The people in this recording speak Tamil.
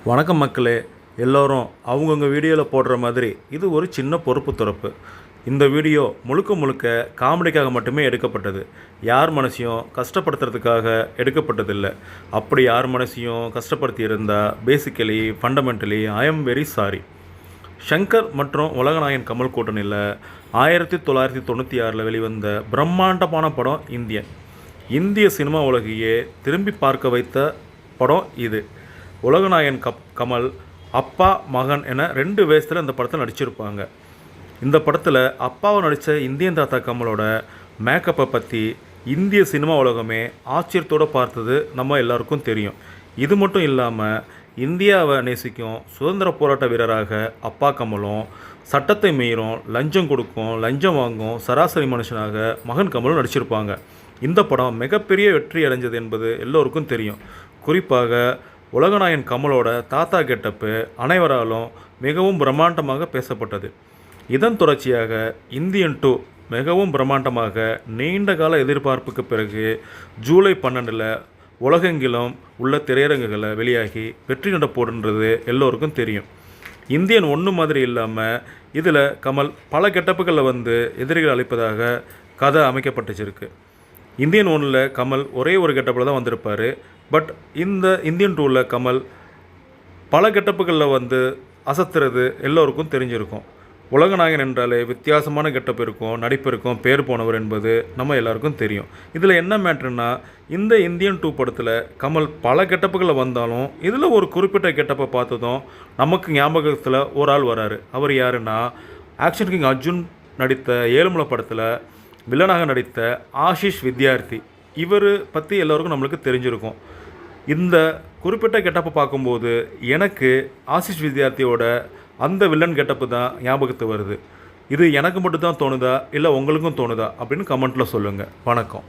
வணக்கம் மக்களே. எல்லோரும் அவங்கவுங்க வீடியோவில் போடுற மாதிரி இது ஒரு சின்ன பொறுப்பு துறப்பு. இந்த வீடியோ முழுக்க முழுக்க காமெடிக்காக மட்டுமே எடுக்கப்பட்டது. யார் மனசையும் கஷ்டப்படுத்துறதுக்காக எடுக்கப்பட்டதில்லை. அப்படி யார் மனசையும் கஷ்டப்படுத்தி இருந்தால் basically fundamentally I am very sorry. Shankar மற்றும் உலகநாயகன் கமல் கூட்டணியில் 1996 வெளிவந்த பிரம்மாண்டமான படம் இந்தியன். இந்திய சினிமா உலகையே திரும்பி பார்க்க வைத்த படம் இது. உலகநாயகன் கமல் அப்பா மகன் என 2 வயசில் இந்த படத்தில் நடிச்சிருப்பாங்க. இந்த படத்தில் அப்பாவை நடித்த இந்தியன் தாத்தா கமலோட மேக்கப்பை பற்றி இந்திய சினிமா உலகமே ஆச்சரியத்தோடு பார்த்தது நம்ம எல்லாருக்கும் தெரியும். இது மட்டும் இல்லாமல் இந்தியாவை நேசிக்கும் சுதந்திர போராட்ட வீரராக அப்பா கமலும், சட்டத்தை மீறும், லஞ்சம் கொடுக்கும், லஞ்சம் வாங்கும் சராசரி மனுஷனாக மகன் கமலும் நடிச்சிருப்பாங்க. இந்த படம் மிகப்பெரிய வெற்றி அடைஞ்சது என்பது எல்லோருக்கும் தெரியும். குறிப்பாக உலகநாயகன் கமலோட தாத்தா கெட்டப்பு அனைவராலும் மிகவும் பிரம்மாண்டமாக பேசப்பட்டது. இதன் தொடர்ச்சியாக இந்தியன் 2 மிகவும் பிரம்மாண்டமாக நீண்ட கால எதிர்பார்ப்புக்கு பிறகு ஜூலை 12 உலகெங்கிலும் உள்ள திரையரங்குகளை வெளியாகி வெற்றி நடப்போடுன்றது எல்லோருக்கும் தெரியும். இந்தியன் 1 மாதிரி இல்லாமல் இதில் கமல் பல கெட்டப்புகளில் எதிரிகள் அளிப்பதாக கதை அமைக்கப்பட்டுச்சிருக்கு. இந்தியன் 1 கமல் ஒரே ஒரு கெட்டப்பில் தான் வந்திருப்பார். பட் இந்த இந்தியன் 2 கமல் பல கெட்டப்புகளில் அசத்துறது எல்லோருக்கும் தெரிஞ்சிருக்கும். உலகநாயகன் என்றாலே வித்தியாசமான கெட்டப் இருக்கும், நடிப்பு இருக்கும், பேர் போனவர் என்பது நம்ம எல்லாருக்கும் தெரியும். இதில் என்ன மேட்ருன்னா, இந்த இந்தியன் 2 படத்தில் கமல் பல கெட்டப்புகளில் வந்தாலும் இதில் ஒரு குறிப்பிட்ட கெட்டப்பை பார்த்ததும் நமக்கு ஞாபகத்தில் ஒரு ஆள் வராரு. அவர் யாருன்னா, ஆக்ஷன் கிங் அர்ஜுன் நடித்த ஏழுமலை படத்தில் வில்லனாக நடித்த ஆஷிஷ் வித்யார்த்தி. இவர் பற்றி எல்லோருக்கும் நம்மளுக்கு தெரிஞ்சிருக்கும். இந்த குறிப்பிட்ட கெட்டப்பை பார்க்கும்போது எனக்கு ஆஷிஷ் வித்யார்த்தியோட அந்த வில்லன் கெட்டப்பு தான் ஞாபகத்து வருது. இது எனக்கு மட்டும் தான் தோணுதா இல்லை உங்களுக்கும் தோணுதா அப்படின்னு கமெண்ட்டில் சொல்லுங்கள். வணக்கம்.